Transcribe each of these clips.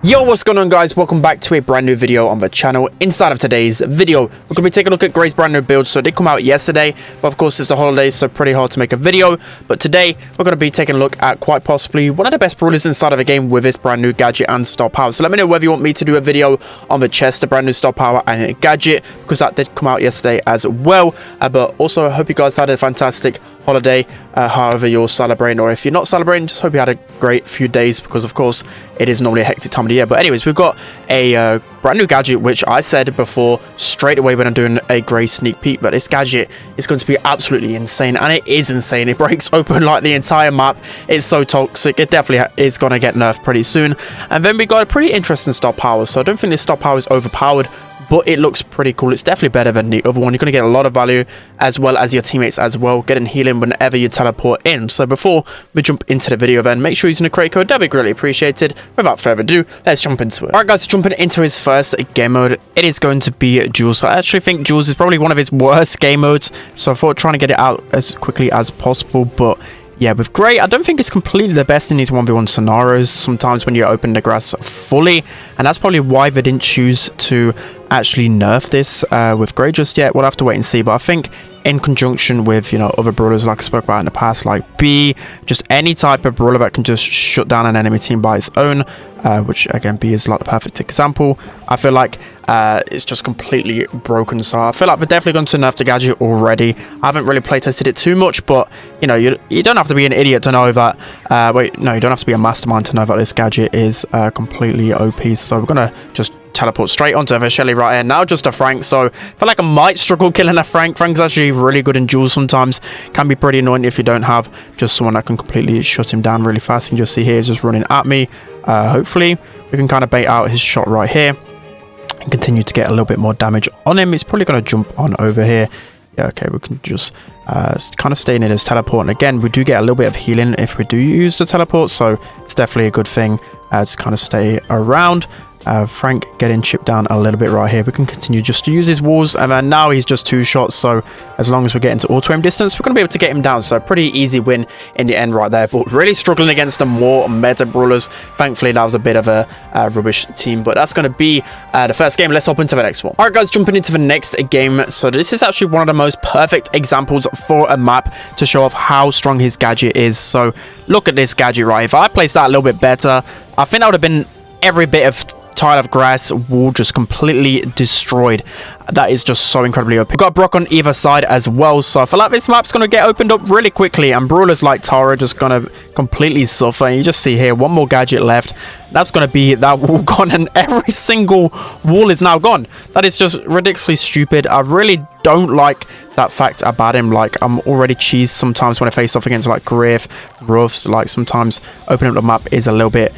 Yo, what's going on, guys? Welcome back to a brand new video on the channel. Inside of today's video, we're going to be taking a look at Gray's brand new build. So it did come out yesterday, but of course it's the holidays, so pretty hard to make a video. But today we're going to be taking a look at quite possibly one of the best brawlers inside of the game with this brand new gadget and star power. So let me know whether you want me to do a video on the chest, the brand new star power and gadget, because that did come out yesterday as well. But also I hope you guys had a fantastic holiday, however you're celebrating, or if you're not celebrating, just hope you had a great few days, because of course it is normally a hectic time of the year. But anyways, we've got a brand new gadget, which I said before straight away when I'm doing a Gray sneak peek, but this gadget is going to be absolutely insane, and it is insane. It breaks open like the entire map. It's so toxic. It definitely is going to get nerfed pretty soon. And then we got a pretty interesting star power, so I don't think this star power is overpowered, but it looks pretty cool. It's definitely better than the other one. You're going to get a lot of value, as well as your teammates as well, getting healing whenever you teleport in. So before we jump into the video, then make sure you're using the create code. That'd be greatly appreciated. Without further ado, let's jump into it. Alright guys, jumping into his first game mode, it is going to be Duels. So I actually think Duels is probably one of his worst game modes, so I thought trying to get it out as quickly as possible. But yeah, with Gray, I don't think it's completely the best in these 1v1 scenarios. Sometimes when you open the grass fully, and that's probably why they didn't choose to actually nerf this with Gray just yet. We'll have to wait and see, but I think in conjunction with, you know, other brawlers like I spoke about in the past, like B, just any type of brawler that can just shut down an enemy team by its own, which again B is like the perfect example. I feel like it's just completely broken, so I feel like we're definitely going to nerf the gadget already. I haven't really play tested it too much, but you know, you don't have to be an idiot to know that you don't have to be a mastermind to know that this gadget is completely OP. So we're gonna just teleport straight onto the Shelly right here now, just a Frank. So I feel like I might struggle killing a Frank. Frank's actually really good in duels sometimes. Can be pretty annoying if you don't have just someone that can completely shut him down really fast. You can just see here he's just running at me. Hopefully we can kind of bait out his shot right here and continue to get a little bit more damage on him. He's probably going to jump on over here. Yeah, okay, we can just kind of stay in his teleport. And again, we do get a little bit of healing if we do use the teleport, so it's definitely a good thing to kind of stay around. Frank getting chipped down a little bit right here. We can continue just to use his walls, and then now he's just 2 shots, so as long as we get into auto aim distance, we're going to be able to get him down. So pretty easy win in the end right there, but really struggling against the more meta brawlers. Thankfully that was a bit of a rubbish team, but that's going to be the first game. Let's hop into the next one. Alright guys, jumping into the next game. So this is actually one of the most perfect examples for a map to show off how strong his gadget is. So look at this gadget right. If I placed that a little bit better, I think that would have been every bit of tile of grass wall just completely destroyed. That is just so incredibly OP. We've got Brock on either side as well, so I feel like this map's going to get opened up really quickly, and brawlers like Tara just going to completely suffer. And you just see here, one more gadget left. That's going to be that wall gone, and every single wall is now gone. That is just ridiculously stupid. I really don't like that fact about him. Like, I'm already cheesed sometimes when I face off against like Griff, Ruffs. Like, sometimes opening up the map is a little bit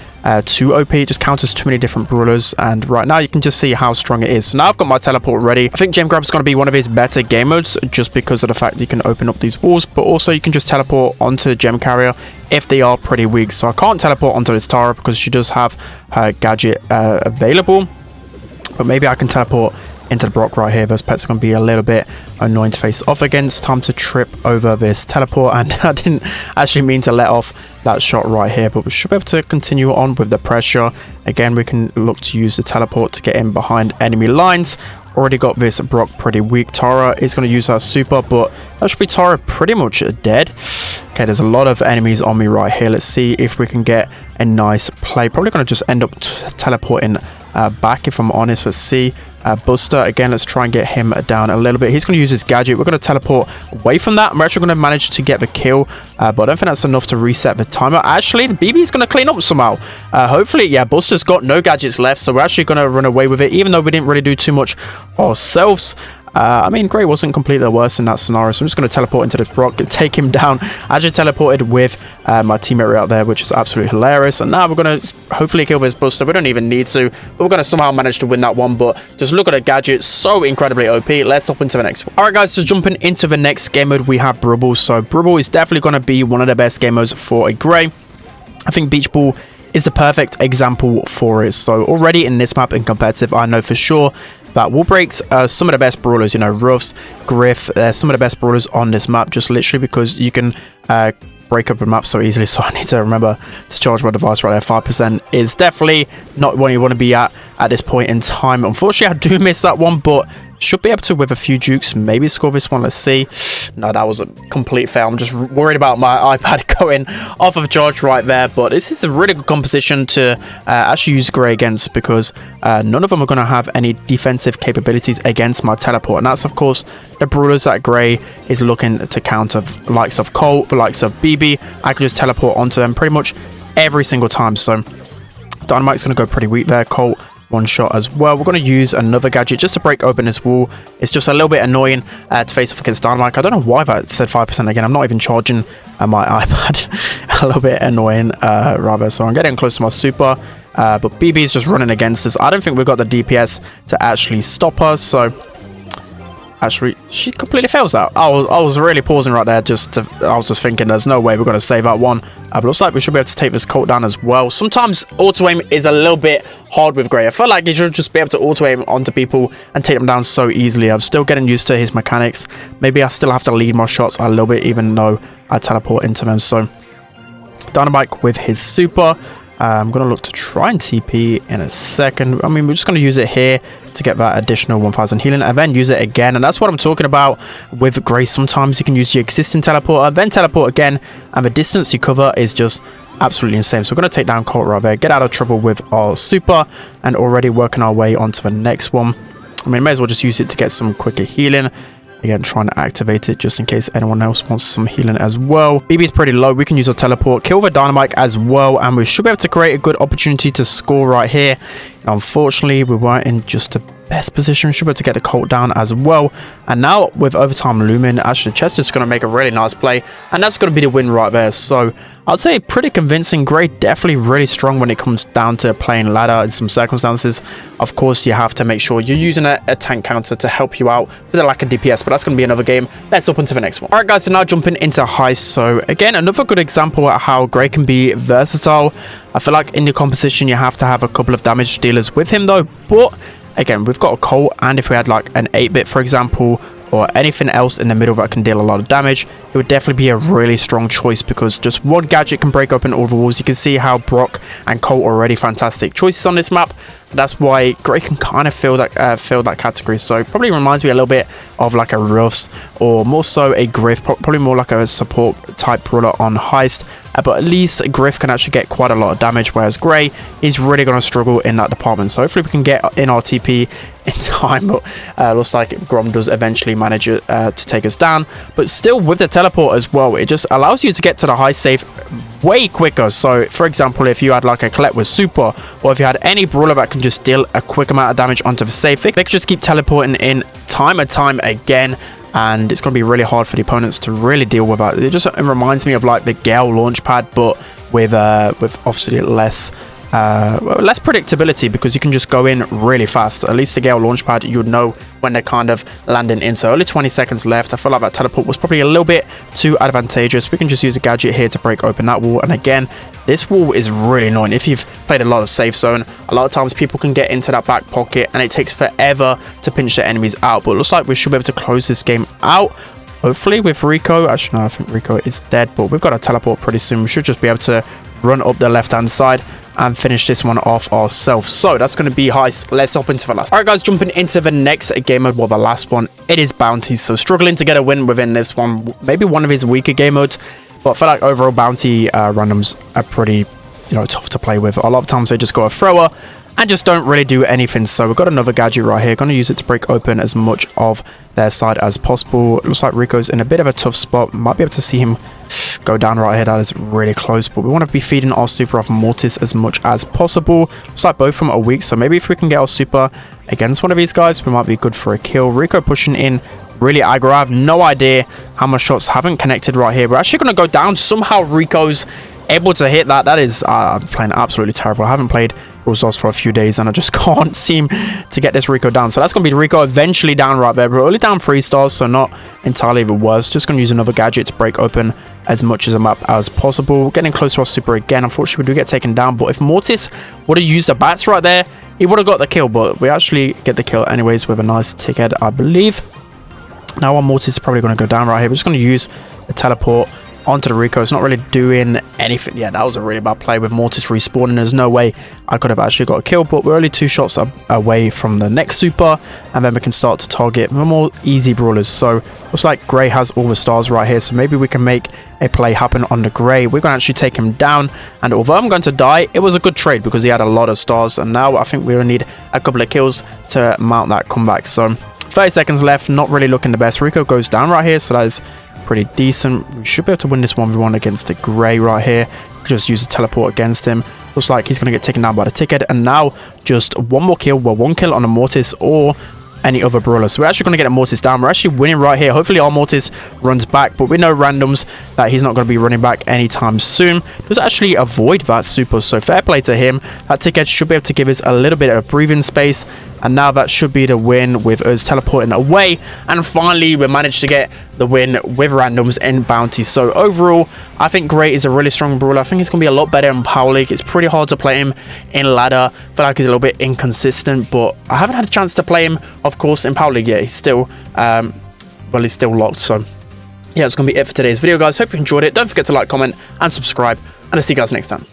too OP. It just counters too many different brawlers, and right now you can just see how strong it is. So now I've got my teleport ready. I think Gem Grab is going to be one of his better game modes, just because of the fact that you can open up these walls, but also you can just teleport onto Gem Carrier if they are pretty weak. So I can't teleport onto this Tara because she does have her gadget available, but maybe I can teleport into the Brock right here. Those pets are going to be a little bit annoying to face off against. Time to trip over this teleport, and I didn't actually mean to let off that shot right here, but we should be able to continue on with the pressure. Again, we can look to use the teleport to get in behind enemy lines. Already got this Brock pretty weak. Tara is going to use her super, but that should be Tara pretty much dead. Okay, there's a lot of enemies on me right here. Let's see if we can get a nice play. Probably going to just end up teleporting back, if I'm honest. Let's see. Buster again, let's try and get him down a little bit. He's going to use his gadget. We're going to teleport away from that. We're actually going to manage to get the kill, but I don't think that's enough to reset the timer. Actually, the BB is going to clean up somehow. Hopefully, yeah, Buster's got no gadgets left, so we're actually going to run away with it, even though we didn't really do too much ourselves. I mean, Gray wasn't completely the worst in that scenario, so I'm just going to teleport into this Brock and take him down. I actually teleported with my teammate right there, which is absolutely hilarious. And now we're going to hopefully kill this Buster. We don't even need to, but we're going to somehow manage to win that one. But just look at the gadget, so incredibly OP. Let's hop into the next one. Alright guys, so jumping into the next game mode, we have Brawl. So Brawl is definitely going to be one of the best game modes for a Gray. I think Beach Ball is the perfect example for it. So already in this map in competitive, I know for sure that wall breaks some of the best brawlers, you know, Ruffs, Griff, some of the best brawlers on this map, just literally because you can break up a map so easily, so I need to remember to charge my device right there. 5% is definitely not what you want to be at this point in time. Unfortunately, I do miss that one, but should be able to with a few jukes maybe score this one. Let's see. No, that was a complete fail. I'm just worried about my iPad going off of charge right there, but this is a really good composition to actually use Gray against, because none of them are going to have any defensive capabilities against my teleport, and that's of course the brawlers that Gray is looking to counter. The likes of Colt, the likes of BB, I can just teleport onto them pretty much every single time. So Dynamite's going to go pretty weak there. Colt one shot as well. We're going to use another gadget just to break open this wall. It's just a little bit annoying to face off against Dynamite. I don't know why that said 5% again. I'm not even charging my iPad. A little bit annoying rather. So I'm getting close to my super, but BB is just running against us. I don't think we've got the DPS to actually stop us. So actually, she completely fails that. I was really pausing right there. I was just thinking, there's no way we're going to save that one. But looks like we should be able to take this Colt down as well. Sometimes auto-aim is a little bit hard with Gray. I feel like you should just be able to auto-aim onto people and take them down so easily. I'm still getting used to his mechanics. Maybe I still have to lead my shots a little bit, even though I teleport into them. So Dynamite with his super. I'm going to look to try and TP in a second. I mean, we're just going to use it here to get that additional 1000 healing and then use it again. And that's what I'm talking about with Grace. Sometimes you can use your existing teleporter, then teleport again, and the distance you cover is just absolutely insane. So we're going to take down Colt right there, get out of trouble with our super, and already working our way onto the next one. I mean, may as well just use it to get some quicker healing. Again, trying to activate it just in case anyone else wants some healing as well. BB is pretty low. We can use our teleport, kill the Dynamite as well, and we should be able to create a good opportunity to score right here. Unfortunately, we weren't in just the best position. We should be able to get the Colt down as well. And now with overtime looming, actually Chester's going to make a really nice play, and that's going to be the win right there. So I'd say pretty convincing. Gray definitely really strong when it comes down to playing ladder in some circumstances. Of course, you have to make sure you're using a tank counter to help you out with the lack of DPS, but that's going to be another game. Let's up into the next one. All right, guys, so now jumping into Heist. So again, another good example of how Gray can be versatile. I feel like in the composition, you have to have a couple of damage dealers with him though, but again, we've got a Colt, and if we had like an 8-bit, for example, or anything else in the middle that can deal a lot of damage, it would definitely be a really strong choice, because just one gadget can break open all the walls. You can see how Brock and Colt are already fantastic choices on this map. That's why Gray can kind of fill that category. So it probably reminds me a little bit of like a Ruffs, or more so a Griff, probably more like a support type brawler on Heist. But at least Griff can actually get quite a lot of damage, whereas Gray is really going to struggle in that department. So hopefully we can get in our TP in time, but looks like Grom does eventually manage to take us down. But still, with the teleport as well, it just allows you to get to the high safe way quicker. So for example, if you had like a Colette with super, or if you had any brawler that can just deal a quick amount of damage onto the safe, they can just keep teleporting in time and time again, and it's going to be really hard for the opponents to really deal with that. It reminds me of like the Gale launch pad, but with obviously less predictability, because you can just go in really fast. At least the Gale launchpad, you would know when they're kind of landing in. So only 20 seconds left. I feel like that teleport was probably a little bit too advantageous. We can just use a gadget here to break open that wall. And again, this wall is really annoying. If you've played a lot of safe zone, a lot of times people can get into that back pocket and it takes forever to pinch the enemies out. But it looks like we should be able to close this game out, hopefully, with Rico. Actually, no, I think Rico is dead, but we've got a teleport pretty soon. We should just be able to run up the left hand side and finish this one off ourselves. So that's going to be Heist. Let's hop into the last. All right, guys, jumping into the next game mode. Well, the last one, it is Bounty. So struggling to get a win within this one. Maybe one of his weaker game modes, but I feel like overall Bounty randoms are pretty, tough to play with. A lot of times they just go a thrower and just don't really do anything. So we've got another gadget right here. Going to use it to break open as much of their side as possible. It looks like Rico's in a bit of a tough spot. Might be able to see him go down right here. That is really close, but we want to be feeding our super off Mortis as much as possible. Looks like both of them are weak, so maybe if we can get our super against one of these guys, we might be good for a kill. Rico pushing in really aggro. I have no idea how my shots haven't connected right here. We're actually going to go down. Somehow Rico's able to hit that. That is, I'm playing absolutely terrible. I haven't played Brawl Stars for a few days and I just can't seem to get this Rico down. So that's going to be Rico eventually down right there. We're only down 3 stars, so not entirely the worst. Just going to use another gadget to break open as much as a map as possible. Getting close to our super again. Unfortunately, we do get taken down, but if Mortis would have used the bats right there, he would have got the kill, but we actually get the kill anyways with a nice tick head, I believe. Now our Mortis is probably going to go down right here. We're just going to use a teleport onto the Rico. It's not really doing anything. Yeah, that was a really bad play with Mortis respawning. There's no way I could have actually got a kill, but we're only 2 shots away from the next super, and then we can start to target the more easy brawlers. So looks like Gray has all the stars right here, so maybe we can make a play happen on the Gray. We're going to actually take him down, and although I'm going to die, it was a good trade because he had a lot of stars, and now I think we will need a couple of kills to mount that comeback. So 30 seconds left, not really looking the best. Rico goes down right here, so that is pretty decent. We should be able to win this 1v1 against the Gray right here. Just use a teleport against him. Looks like he's going to get taken down by the ticket, and now just one more kill. Well, 1 kill on a Mortis or any other brawler. So we're actually going to get a Mortis down. We're actually winning right here. Hopefully our Mortis runs back, but we know randoms that he's not going to be running back anytime soon. Does actually avoid that super, so fair play to him. That ticket should be able to give us a little bit of breathing space, and now that should be the win with us teleporting away. And finally we managed to get the win with randoms in bounty. So overall I think Gray is a really strong brawler. I think he's going to be a lot better in Power League. It's pretty hard to play him in ladder. I feel like he's a little bit inconsistent, but I haven't had a chance to play him of course in Power League yet. He's still well, he's still locked. So yeah, it's going to be it for today's video, guys. Hope you enjoyed it. Don't forget to like, comment and subscribe, and I'll see you guys next time.